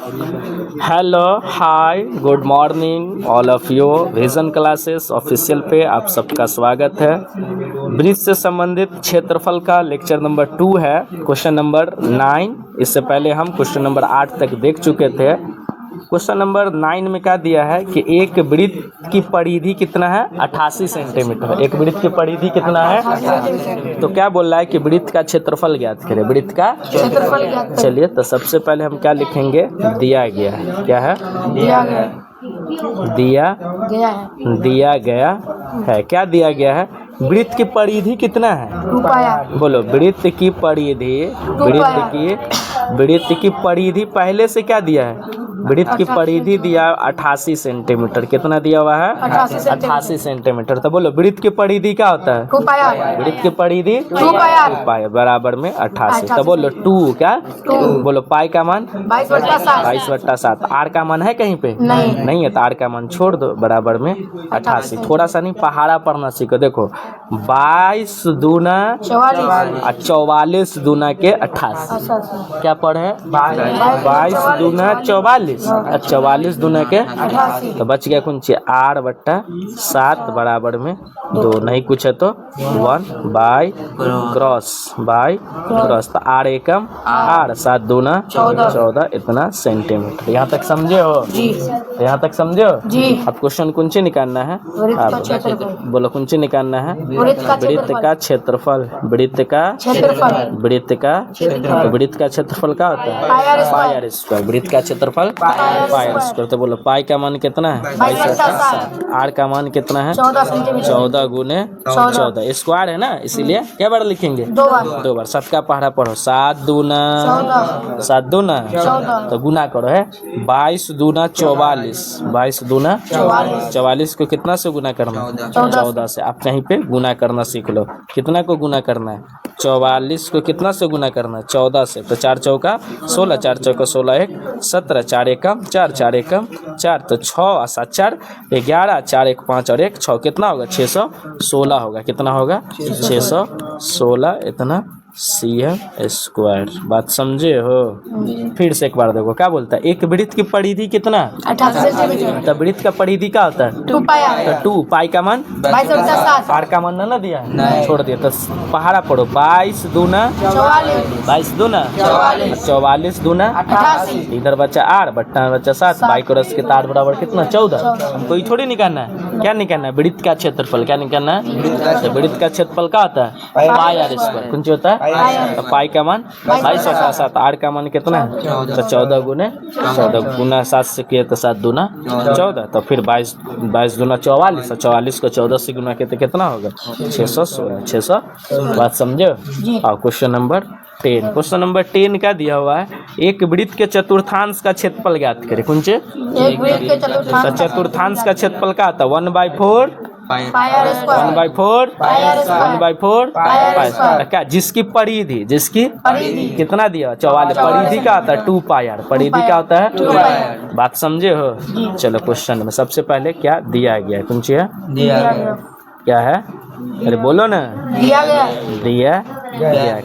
Hello, hi, good morning all of you. Vision classes official पे आप सबका स्वागत है। ब्रिज से संबंधित क्षेत्रफल का लेक्चर नंबर 2 है, क्वेश्चन नंबर 9। इससे पहले हम क्वेश्चन नंबर 8 तक देख चुके थे। क्वेश्चन नंबर 9 में क्या दिया है कि एक वृत्त की परिधि कितना है? 88 सेंटीमीटर। एक वृत्त की परिधि कितना है? तो क्या बोल रहा है कि वृत्त का क्षेत्रफल ज्ञात करें। वृत्त का क्षेत्रफल ज्ञात। चलिए, तो सबसे पहले हम क्या लिखेंगे? दिया गया है। क्या है? दिया गया है। क्या दिया गया है? वृत्त की परिधि कितना है? बोलो, वृत्त की परिधि। वृत्त की परिधि पहले से क्या दिया है? वृत्त की परिधि दिया 88 सेंटीमीटर। कितना दिया हुआ है? 88 सेंटीमीटर। तो बोलो, वृत्त की परिधि क्या होता है? वृत्त की परिधि 2 पाई बराबर में 88। तो बोलो 2 क्या? बोलो पाई का मान 22/7। आर का मान है कहीं पे? नहीं है, तो आर का मान छोड़ दो, बराबर में 88। थोड़ा सा नहीं, पहाड़ा पढ़ना सीखो। देखो 22 दूना 44 दूना के 88। क्या पढ़े? 22 दूना 44। 44 दूना के 88। तो बच गया कुछ 8/7 बराबर में 2। नहीं कुछ है तो 1 बाई क्रॉस तो 8 एकम 8, 7 दूना 14, इतना सेंटीमीटर। यहाँ तक समझे हो? यहाँ तक समझे हो? अब क्वेश्चन कुंची निकालना है। बोलो कुंची निकालना है। वृत्त का क्षेत्रफल। वृत्त का क्षेत्रफल क्या होता है? Pi are square. वृत्त का क्षेत्रफल पाई आर स्क्वायर। तो बोलो पाई का मान कितना है? 22/7। आर का मान कितना है? 14 गुने 14। स्क्वायर है ना, इसीलिए क्या बार लिखेंगे? 2 बार। 7 का पहाड़ा पढ़ो। 7 दूना 14। तो गुना करो है 22 दूना 44। 22 दूना 44 को कितना से गुना करना? 14 से। आप कहीं पे गुना करना सीख लो। कितना को गुना करना है? 44 को कितना से गुना करना है? 14 से। तो 4 चौका 16, 4 चौका 16, 1 17, 4 एकम 4, 4 एकम 4, तो 6 और 7 4 11, 4 1 5 और 1 6, कितना होगा? 616 होगा। कितना होगा? 616, इतना cm स्क्वायर। बात समझे हो? फिर से एक बार देखो क्या बोलता है। एक वृत्त की परिधि कितना? 88 सेंटीमीटर। तो वृत्त का परिधि क्या होता है? 2 पाई। तो 2 पाई का मान 22/7। आर का मान ना दिया है, छोड़ दिया। तो पहाड़ा पढ़ो। 22 दूना 44 दूना 88। इधर बच्चा 8 बट्टा बच्चा 7। बाई क्रॉस के तार बराबर कितना? 14। हमको ये थोड़ी निकालना है। क्या निकालना है? वृत्त का क्षेत्रफल। क्या निकालना है? तो वृत्त का क्षेत्रफल क्या होता है? Pi are square. कौन सी होता है? तो पाई का मान 22/7। आर का मान कितना है? तो 14 गुने 14 गुना 7 से किया तो 7 दूना 14। तो फिर 22 दूना 44। 44 को 14 से गुना किया तो कितना होगा? 616। 600। बात समझो? और क्वेश्चन नंबर 10। क्वेश्चन नंबर 10 का दिया हुआ है, एक वृत्त के चतुर्थांश का क्षेत्रफल ज्ञात करें। कौन से? चतुर्थांश का क्षेत्रफल क्या आता है? 1/4 क्या? जिसकी परिधि कितना दिया? 44। परिधि क्या होता है? 2 पाई आर। परिधि क्या होता है? बात समझे हो? चलो क्वेश्चन में सबसे पहले क्या दिया गया है? कौन सी है? क्या है? अरे बोलो ना। दिया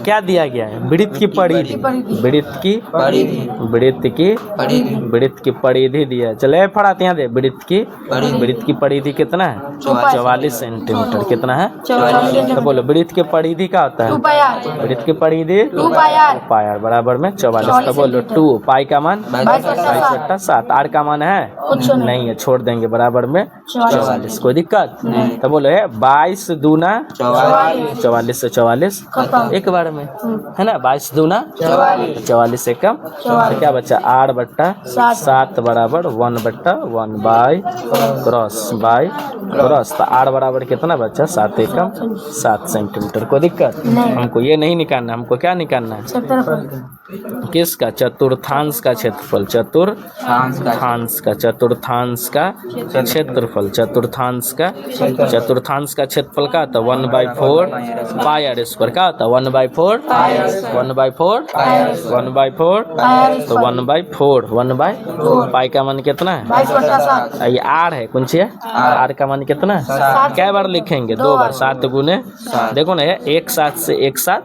क्या दिया गया है? वृत्त की परिधि। वृत्त की परिधि दिया। चले फटाते यहाँ दे। वृत्त की परिधि कितना है? 44 सेंटीमीटर। कितना है? तो बोलो वृत्त की परिधि क्या होता है? वृत्त की परिधि 2 पाई आर बराबर में 44। तो बोलो 2 पाई का मान 22/7। आर का मान है? नहीं है, छोड़ देंगे, बराबर में 44। कोई दिक्कत? तो बोलो है 22 दूना 44 से 44 एक बार में है ना। 22 दूना 44 से कम। तो क्या बच्चा? 8/7 बराबर 1/1 बाई क्रॉस। तो आर बराबर कितना बच्चा? 7 एकम 7 सेंटीमीटर। कोई दिक्कत? हमको ये नहीं निकालना, हमको क्या निकालना है? किसका? चतुर्थांश का क्षेत्रफल। चतुर्थांश का क्षेत्रफल का था 1/4 पाई आर स्क्वायर। क्या होता है? 1/4 तो 1/4 पाई का मान कितना है? ये आर है। कौन सी है? आर का मान कितना है? क्या बार लिखेंगे? 2 बार। 7 गुने, देखो ना, एक साथ से एक साथ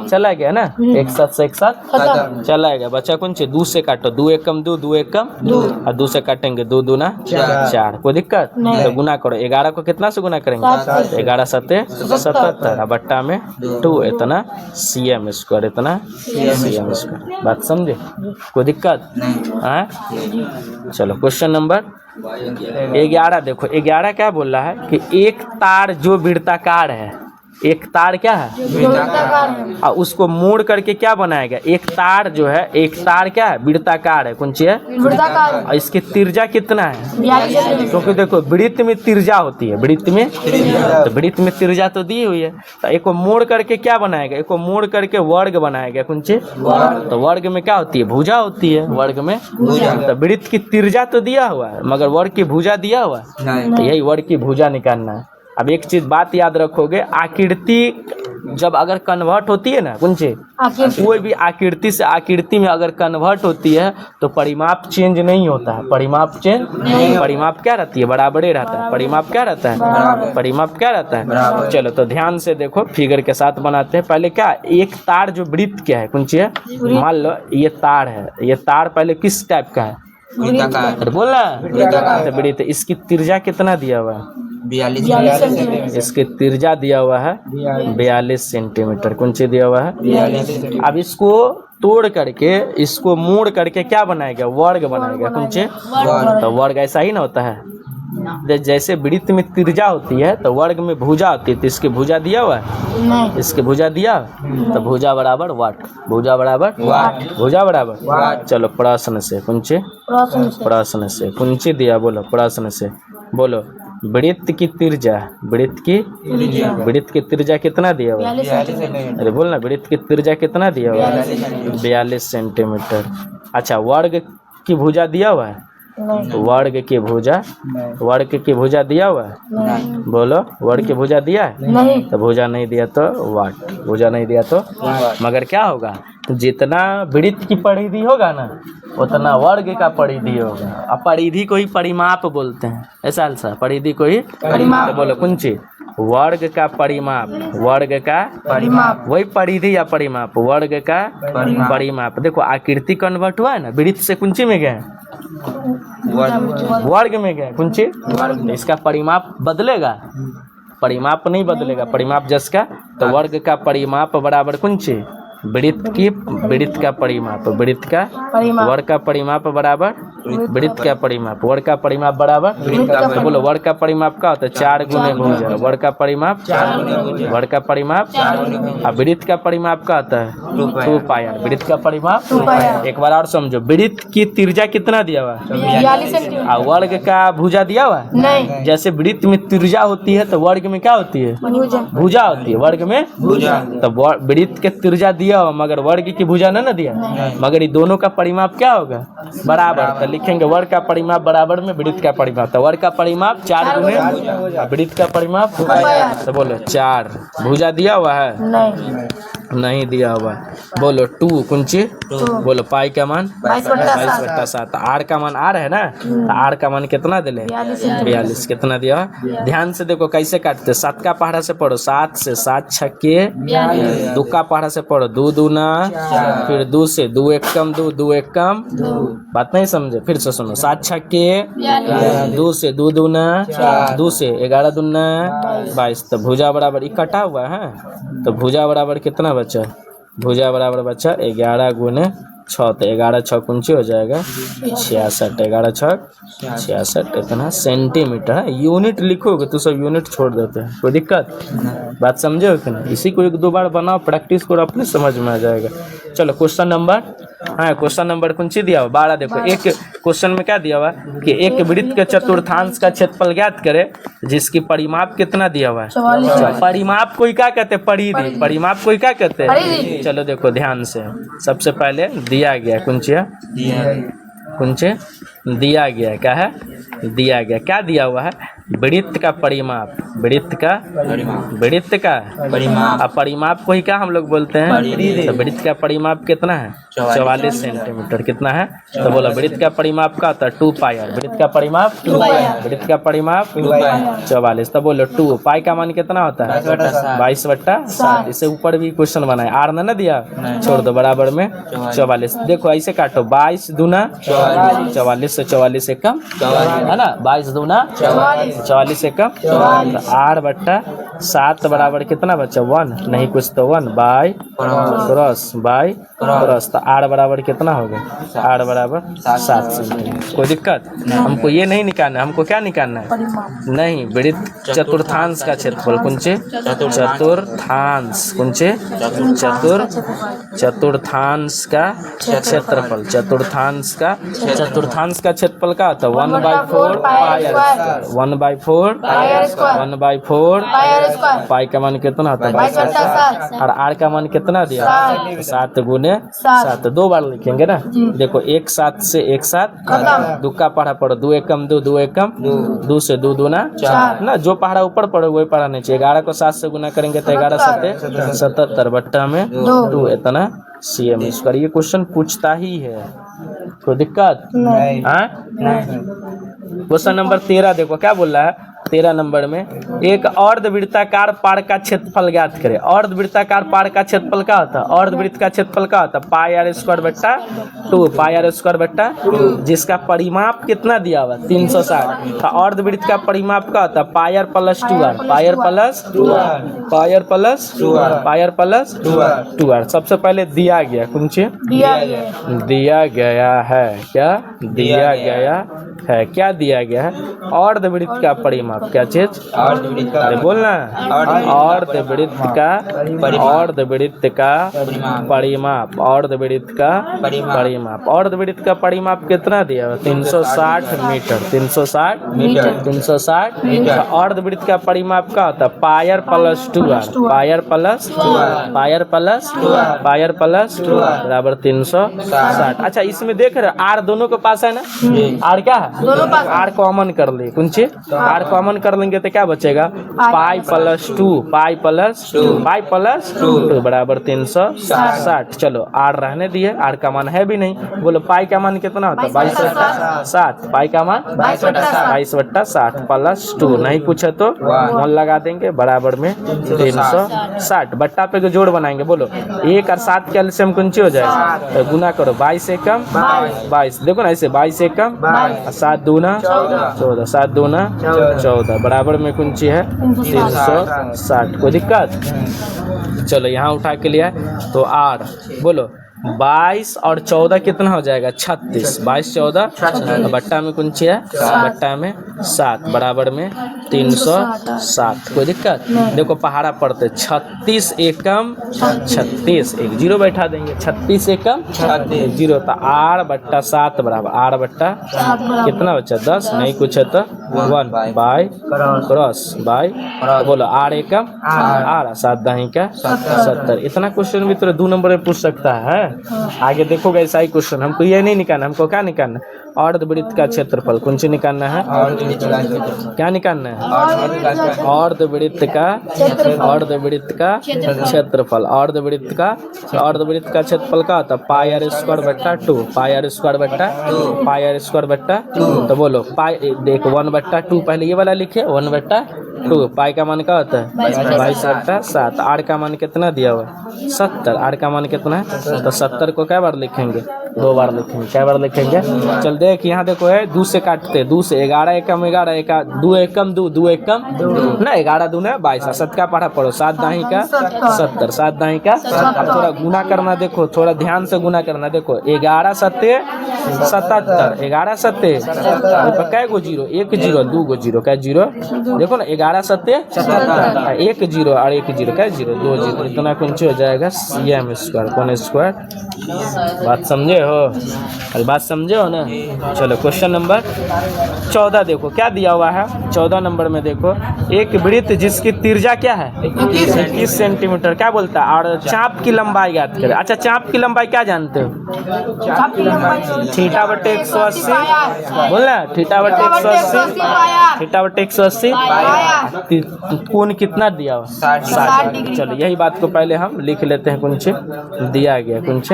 चला गया ना। एक साथ से एक साथ खत्म। चला गया बच्चा कौन चे 2 से काटो, 2 एक कम 2, 2 एक कम 2, और 2 से काटेंगे 2 दूना 4, कोई दिक्कत तो गुना करो। 11 को कितना से गुना करेंगे? 11 सत्ते 77, बट्टा में 2, इतना cm स्क्वायर, इतना cm स्क्वायर। बात समझे? कोई दिक्कत है? चलो क्वेश्चन नंबर 11 देखो। 11 क्या बोल रहा है कि एक तार जो वृत्ताकार है, एक तार क्या है और उसको मोड़ करके क्या बनाएगा? एक तार जो है, एक तार क्या है? वृत्ताकार है, कौन सी है? और इसकी त्रिज्या कितना है? क्योंकि देखो वृत्त में त्रिज्या होती है, वृत्त में तो वृत्त में त्रिज्या तो दी हुई है, तो एक को मोड़ करके क्या बनाएगा? एक को मोड़ करके वर्ग बनाएगा, कौन सी? तो वर्ग में क्या होती है? भुजा होती है, वर्ग में तो वृत्त की त्रिज्या तो दिया हुआ है मगर वर्ग की भुजा दिया हुआ है, तो यही वर्ग की भुजा निकालना है। अब एक चीज बात याद रखोगे, आकृति जब अगर कन्वर्ट होती है ना, कुंचे कोई भी आकृति से आकृति में अगर कन्वर्ट होती है तो परिमाप चेंज नहीं होता है। परिमाप चेंज, परिमाप क्या रहती है? बराबरे रहता है। परिमाप क्या रहता है? परिमाप क्या रहता है? चलो तो ध्यान से देखो, फिगर के साथ बनाते हैं। पहले क्या, एक तार जो वृत्त क्या है, कुंचे है? मान लो ये तार है, ये तार पहले किस टाइप का है? बोलना वृत्त। इसकी त्रिज्या कितना दिया हुआ है? 42 सेंटीमीटर। इसकी त्रिज्या दिया हुआ है 42 सेंटीमीटर। कौन सी दिया हुआ है? 42। अब इसको तोड़ करके, इसको मोड़ करके क्या बनाएगा? वर्ग बनाएगा। कौन सी? तो वर्ग ऐसा ही ना होता है, जैसे वृत्त में त्रिज्या होती है तो वर्ग में भुजा होती है, तो इसकी भुजा दिया हुआ है, इसकी भुजा दिया, तो भुजा बराबर वाट, भुजा बराबर वाट, भुजा बराबर वाट। चलो प्रश्न से, कौन सी? प्रश्न से कौन सी दिया? बोलो प्रश्न से बोलो। वृत्त की त्रिज्या, वृत्त की त्रिज्या कितना दिया हुआ? अरे बोलना, वृत्त की त्रिज्या कितना दिया हुआ? 42 सेंटीमीटर। अच्छा, वर्ग की भुजा दिया हुआ है? वर्ग की भुजा, वर्ग की भुजा दिया हुआ है? बोलो, वर्ग की भुजा दिया है? तो भुजा नहीं दिया तो वाट, भुजा नहीं दिया तो मगर क्या होगा? तो जितना वृत्त की परिधि होगा ना उतना वर्ग का परिधि होगा। अब परिधि को ही परिमाप बोलते हैं, ऐसा सा परिधि को ही परिमाप। तो बोलो कौन चीज? वर्ग का परिमाप, वर्ग का परिमाप, वही परिधि या परिमाप, वर्ग का परिमाप। देखो आकृति कन्वर्ट हुआ है ना, वृत्त से कुंची में गए, वर्ग में गए, कुंची। इसका परिमाप बदलेगा? परिमाप नहीं बदलेगा, परिमाप जिसका, तो वर्ग का परिमाप बराबर कुंची वृत्त की, वृत्त का परिमाप, वृत्त का वर्ग का परिमाप बराबर वृत्त का परिमाप, वर्ग का परिमाप बराबर। तो बोलो वर्ग का परिमाप क्या होता है? 4 गुने भुजा। वर्ग का परिमाप, वर्ग का परिमाप, और वृत्त का परिमाप क्या होता है? 2 पाई। वृत्त का परिमाप एक बार और समझो, वृत्त की त्रिज्या कितना दिया हुआ है? 42 सेंटीमीटर। और वर्ग का भुजा दिया हुआ है? नहीं। जैसे वृत्त में त्रिज्या होती है तो वर्ग में क्या होती है? भुजा होती है, वर्ग में भुजा। तो वृत्त के त्रिज्या दिया हुआ मगर वर्ग की भुजा ना दिया, मगर ये दोनों का परिमाप क्या होगा? बराबर। तो लिखेंगे वर्ग का परिमाप बराबर में वृत्त का परिमाप। तो वर्ग का परिमाप 4 गुने, वृत्त का परिमाप, तो बोलो 4। भुजा दिया हुआ है? नहीं दिया हुआ। बोलो 2 कुंची, बोलो पाई का मान 22/7। आर का मान आर है ना, तो आर का मान कितना दिले? 42। कितना दिया? ध्यान से देखो कैसे काटते। 7 का पहाड़ा से पढ़ो, 7 से 7 छक्के 2 का पहाड़ा से पढ़ो, 2 दूना, फिर 2 से 2 एक कम 2, 2 एक कम, बात नहीं समझे? फिर से सुनो, 7 छक्के 2 से 2 दूना, 2 से 11 दूना 22। तो भुजा बराबर इकट्ठा हुआ है, तो भुजा बराबर कितना बचा? भुजा बराबर बचा 11 गुने 6, तो 11 6 कुंची हो जाएगा 66। 11 6 66 इतना सेंटीमीटर है। यूनिट लिखोगे तो सब यूनिट छोड़ देते हैं, कोई दिक्कत? बात समझे हो कि नहीं? इसी को 1-2 बार बनाओ, प्रैक्टिस करो, अपने समझ में आ जाएगा। चलो क्वेश्चन नंबर, हाँ क्वेश्चन नंबर कुंची दिया हुआ 12। देखो एक क्वेश्चन में क्या दिया हुआ कि एक वृत्त के चतुर्थांश का क्षेत्रफल ज्ञात करे जिसकी परिमाप कितना दिया हुआ है? परिमाप कोई क्या कहते हैं? परिधि। परिमाप कोई क्या कहते हैं? चलो देखो ध्यान से, सबसे पहले दिया गया कुंचिया, कुंचे दिया गया क्या है? दिया गया क्या दिया हुआ है वृत्त का परिमाप, वृत्त का परिमाप अब परिमाप को ही क्या हम लोग बोलते हैं? तो वृत्त का परिमाप कितना है? 44 सेंटीमीटर। कितना है? तो बोला वृत्त का परिमाप का होता है 2 पाई आर। वृत्त का परिमाप 2 पाई आर। वृत्त का परिमाप 44। तो बोलो 2 पाई का मान कितना होता है? 22/7। इससे ऊपर भी क्वेश्चन बनाए, आर ना दिया, छोड़ दो, बराबर में 44। देखो ऐसे काटो, 22 दूना 44 से 44 से कम है ना, 22 दूना 44 से कम, तो 8/7 बराबर कितना बच्चा? 1 नहीं कुछ तो 1 बाई क्रॉस बाई क्रॉस, तो 8 बराबर कितना हो गया? 8 बराबर 7 सेंटीमीटर। कोई दिक्कत? हमको ये नहीं निकालना, हमको क्या निकालना है? नहीं, वृत्त चतुर्थांश का क्षेत्रफल। कुंचे चतुर्थांश, कुंचे चतुर्थांश का क्षेत्रफल, चतुर्थांश का क्षेत्रफल का होता है 1/4 पाई आर स्क्वायर। 1/4 पाई का मान कितना होता है? 22/7। और आर का मान कितना दिया? 7 गुने 7। 2 बार लिखेंगे ना। देखो 1 7 से 1 7, दुक्का पढ़ा पढ़ो, 2 एकम 2, 2 एकम 2 से 2 दूना 4 ना, जो पढ़ा ऊपर पढ़ो वही पढ़ा नहीं चाहिए। 11 को 7 से गुना करेंगे तो 11 7 77 बट्टा में 2 इतना cm स्क्वायर। ये क्वेश्चन पूछता ही है, कोई दिक्कत नहीं। क्वेश्चन नंबर 13 देखो क्या बोल रहा है। 13 नंबर में एक अर्धवृत्ताकार पार का क्षेत्रफल ज्ञात करें। अर्धवृत्ताकार पार का क्षेत्रफल क्या होता है? अर्धवृत्त का क्षेत्रफल क्या होता है? पाई आर स्क्वायर बट्टा 2, पाई आर स्क्वायर बट्टा 2, जिसका परिमाप कितना दिया हुआ? 360। तो अर्धवृत्त का परिमाप क्या होता है? Pi r plus 2r, pi r plus 2r। सबसे पहले दिया गया, कुछ दिया गया है, क्या दिया गया है? क्या दिया गया है? अर्धवृत्त का परिमाप। क्या चीज? अरे बोलना, अर्धवृत्त का परिमाप। अर्धवृत्त का परिमाप। अर्धवृत्त का परिमाप कितना दिया? 360 मीटर। 360 मीटर। अर्धवृत्त का परिमाप का होता है pi r plus 2r, pi r plus 2r बराबर 360। अच्छा इसमें देख रहे आर दोनों के पास है ना, आर क्या है? आर कॉमन कर ले, कुछ आर कॉमन कर लेंगे तो क्या बचेगा? पाई प्लस 2 बराबर 360। चलो आर रहने दिए, आर का मान है भी नहीं। बोलो पाई का मान कितना होता है? 22/7। पाई का मान 22/7 प्लस 2 नहीं पूछे तो 1 लगा देंगे, बराबर में 360। बट्टा पे जो जोड़ बनाएंगे, बोलो 1 और 7 के एलसीएम कुंची हो जाएगा? तो गुना करो, 22 एकम 22। देखो ना ऐसे 22 एकम 7 दूना 14, 7 दूना 14 बराबर में कुंची है 360। कोई दिक्कत? चलो यहाँ उठा के लिया तो आर, बोलो 22 और 14 कितना हो जाएगा? 36। 22 14 बट्टा में कुंची है, बट्टा में 7 बराबर में 360। कोई दिक्कत? देखो पहाड़ा पड़ते 36 एकम 36, एक जीरो बैठा देंगे, 36 एकम 0, तो 8/7 बराबर 8/, कितना बच्चा? 10 नहीं कुछ है तो 1 बाई क्रॉस बाई, बोलो 8 एकम 8, 7 दाही का 70। इतना क्वेश्चन भी तो 2 नंबर में पूछ सकता है। आगे देखोगे ऐसा ही क्वेश्चन। हमको ये नहीं निकालना, हमको क्या निकालना? अर्धवृत्त का क्षेत्रफल। कौन सी निकालना है? क्या निकालना है? अर्धवृत्त का क्षेत्रफल। अर्धवृत्त का क्षेत्रफल का होता है पाई आर स्क्वायर बट्टा 2, पाई आर स्क्वायर बट्टा 2। तो बोलो पाई, देखो 1/2 पहले ये वाला लिखे, 1/2। पाई का मान क्या होता है? 22/7। आर का मान कितना दिया हुआ? 70। आर का मान कितना है? तो 70 को क्या बार लिखेंगे? 2 बार लिखेंगे। क्या बार लिखेंगे? चल देख यहाँ देखो है 2 से काटते, 2 से 11 एकम 11, 2 एकम 2 एकम ना, 11 दूना 22। 7 का पढ़ा पड़ो, 7 दाही का 70, 7 दाही का। अब थोड़ा गुना करना देखो, थोड़ा ध्यान से गुना करना। देखो 11 7 77, 11 7 कै गो जीरो? 1 0, 2 गो जीरो, क्या जीरो? देखो ना 11 7 1 0 और 1 0, क्या 0? 2 0। इतना कुछ हो जाएगा cm स्क्वायर। कौन स्क्वायर? बात समझे हो? बात समझे हो ना? चलो क्वेश्चन नंबर 14 देखो क्या दिया हुआ है। 14 नंबर में देखो, एक वृत्त जिसकी त्रिज्या क्या है 21 सेंटीमीटर, क्या बोलता है, और चाप की लंबाई ज्ञात करें। अच्छा, चाप की लंबाई क्या जानते हो, थीटा बटे 180, बोलना थीटा बटे 180, थीटा बटे 180, कोण कितना दिया हुआ 60 डिग्री। चलो यही बात को पहले हम लिख लेते हैं, कुछ दिया गया, कुछ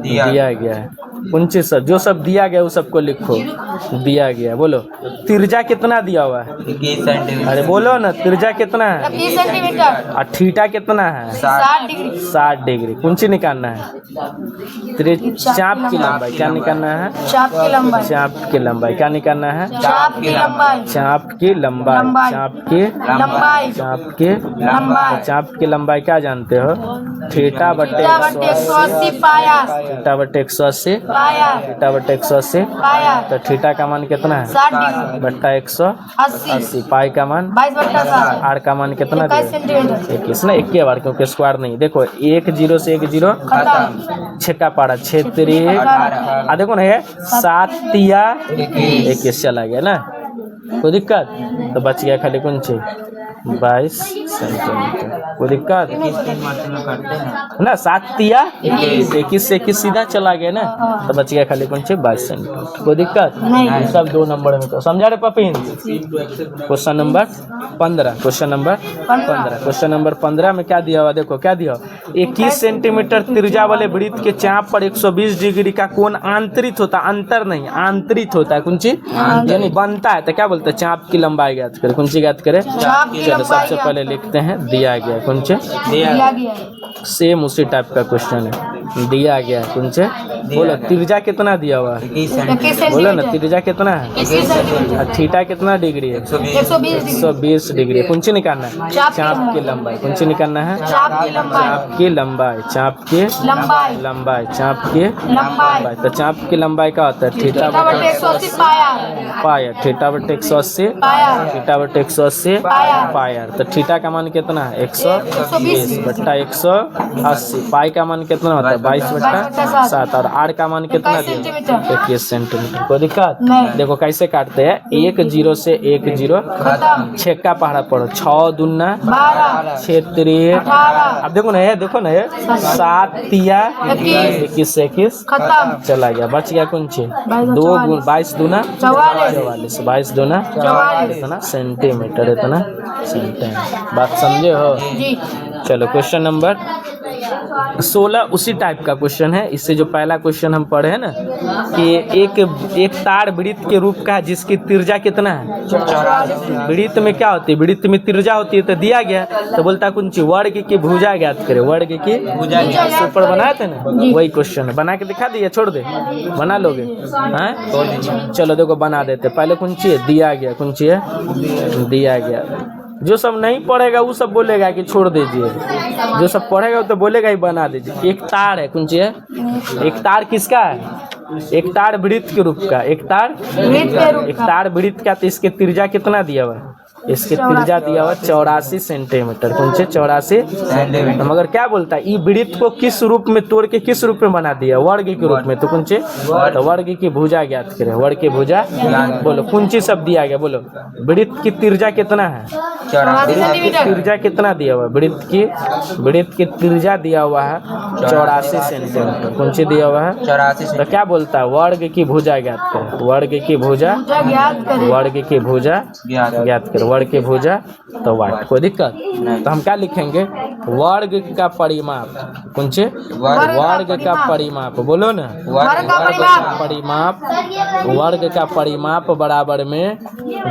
दिया गया है, कुछ सब जो सब दिया गया वो सबको लिखो, दिया गया। बोलो त्रिज्या कितना दिया हुआ है, 21 सेंटीमीटर। अरे बोलो ना, त्रिज्या कितना है 20 सेंटीमीटर और थीटा कितना है 60 डिग्री। 60 डिग्री। कुंची निकालना है, चाप की लंबाई क्या निकालना है, चाप की लंबाई, चाप की लंबाई क्या निकालना है, चाप की लंबाई, चाप की लंबाई, चाप की लंबाई, चाप की लंबाई, चाप की लंबाई क्या जानते हो, थीटा बटे 180 पाया, थीटा बटे 180, पाया, थीटा बटे 180, पाया, तो थीटा का मान कितना है 60 डिग्री, बट्टा 180, 80, पाई का मान 22/7, आर का मान कितना 21 सेंटीमीटर। 21 ना, एक बार क्योंकि स्क्वायर नहीं। देखो 1 0 से 1 0 खत्म, छक्का पाड़ा, 6 3 आ देखो ना, ये 7 तिया 21 चला गया ना, कोई दिक्कत, तो बच गया खाली कौन सी 22 सेंटीमीटर, कोई दिक्कत ना, 7 तिया 21 से 21 सीधा चला गया ना, तो बच गया खाली कौन सी 22 सेंटीमीटर, कोई दिक्कत नहीं। सब 2 नंबर में तो समझा रहे पपिन। Question number 15, question number 15, question number 15 में क्या दिया हुआ, देखो क्या दिया, 21 सेंटीमीटर त्रिज्या वाले वृत्त के चाप पर 120 डिग्री का कोण आंतरित होता, अंतर नहीं आंतरित होता है, कुंची यानी बनता है, तो क्या बोलते हैं, चाप की लंबाई ज्ञात करे, कुंची ज्ञात करे। चाप की चलो लंबाई सबसे पहले लिखते हैं दिया गया, कुंचे दिया गया, सेम उसी टाइप का क्वेश्चन है, दिया गया कुंचे। बोलो त्रिज्या कितना दिया हुआ है, 21 बोलो ना सेंटीमीटर, त्रिज्या कितना है, 21 सेंटीमीटर, और थीटा कितना डिग्री है 120 डिग्री। कुंची निकालना है, चाप की लंबाई, कुंची निकालना है, चाप की लंबाई, चाप की लंबाई, चाप की लंबाई, लंबाई, चाप की लंबाई, तो चाप की लंबाई का होता है थीटा थीटा बटे 180 पाया, पाया, थीटा बटे 180, पाया, थीटा बटे 180 पाया, पाया, तो थीटा का मान कितना है 120 बट्टा 180, पाई का मान कितना होता है 22/7, और आर का मान कितना 21 सेंटीमीटर। 21 सेंटीमीटर। कोई दिक्कत नहीं। देखो कैसे काटते हैं, 1 0 से 1 0 खत्म, छक्का पहाड़ा पड़ो, 6 दूना 12, 6 3, 18, अब देखो ना ये, देखो ना ये 7 तिया 21 से 21 खत्म, चला गया, बच गया कौन सी 2 22 दूना 44, 22 दूना 44 इतना सेंटीमीटर, इतना सेंटीमीटर। बात समझे हो। जी। चलो क्वेश्चन नंबर 16 उसी टाइप का क्वेश्चन है, इससे जो पहला क्वेश्चन हम पढ़े हैं ना, कि एक तार वृत्त के रूप का है जिसकी त्रिज्या कितना है, वृत्त में क्या होती है, वृत्त में त्रिज्या होती है, तो दिया गया, तो बोलता कुछ वर्ग की भुजा ज्ञात करे, वर्ग की भुजा ऊपर बनाए थे ना, वही क्वेश्चन है, बना के दिखा दिया, छोड़ दे, बना लोगे हैं, चलो देखो बना देते। पहले कौन सी है, दिया गया, कौन सी है, दिया गया। जो सब नहीं पढ़ेगा वो सब बोलेगा कि छोड़ दीजिए, जो सब पढ़ेगा वो तो बोलेगा ही बना दीजिए। एक तार है, कौन सी है, एक तार किसका है, एक तार वृत्त के रूप का, एक तार वृत्त का, तो इसके त्रिज्या कितना दिया हुआ है, इसके त्रिज्या दिया हुआ 84 सेंटीमीटर, कौन से 84 सेंटीमीटर। मगर क्या बोलता है, ये वृत्त को किस रूप में तोड़ के किस रूप में बना दिया, वर्ग के रूप में, तो कौन से, तो वर्ग की भुजा ज्ञात करें, वर्ग की भुजा। बोलो कौन सी सब दिया गया, बोलो वृत्त की त्रिज्या कितना है, त्रिज्या कितना दिया हुआ है, वृत्त की त्रिज्या दिया हुआ है 84 सेंटीमीटर, कौन सी दिया हुआ है 84। तो क्या बोलता है, वर्ग की भुजा ज्ञात करें, वर्ग की भुजा, वर्ग की भुजा ज्ञात करें, वर्ग की भुजा, तो वाट, कोई दिक्कत। तो हम क्या लिखेंगे, वर्ग का परिमाप, कौन से, वर्ग का परिमाप, बोलो ना, वर्ग का परिमाप, वर्ग का परिमाप बराबर में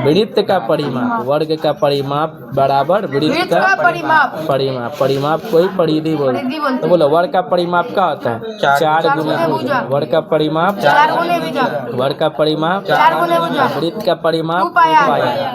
वृत्त का परिमाप, वर्ग का परिमाप बराबर वृत्त का परिमाप, परिमाप कोई परिधि बोलो, तो बोलो वर्ग का परिमाप क्या होता है 4 गुना भुजा, वर्ग का परिमाप, वर्ग का परिमाप, वृत्त का परिमाप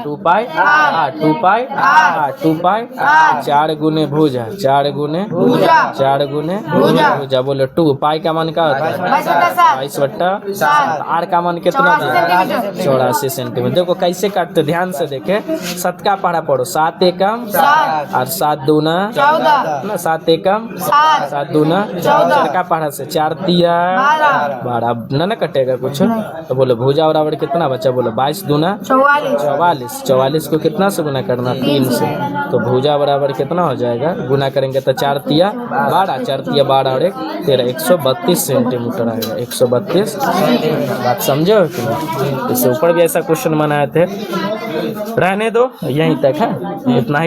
2 पाई आठ 2 पाई आठ 2 पाई आठ 4 गुने भुजा 4 गुने भुजा 4 गुने भुजा। भुजा बोलो 2 पाई का मान क्या होता है 22/7 22/7 आर का मान कितना 84 सेंटीमीटर 84 सेंटीमीटर। देखो कैसे काटते ध्यान से देखे। 7 का पढ़ा पढ़ो 7 एकम 7 और 7 दूना 14 ना 7 एकम 7 7 दूना 14 का पढ़ा से 4 तिया 12 12 ना कटेगा कुछ। तो बोलो भुजा बराबर कितना बचा बोलो 22 दूना 44 44 को कितना से गुना करना 3 से। तो भुजा बराबर कितना हो जाएगा गुना करेंगे तो 4 तिया 12 4 तिया 12 और 1 13 132 सेंटीमीटर आएगा 132। बात समझे हो कि नहीं। इससे ऊपर भी ऐसा क्वेश्चन बनाए थे। रहने दो यहीं तक है इतना ही।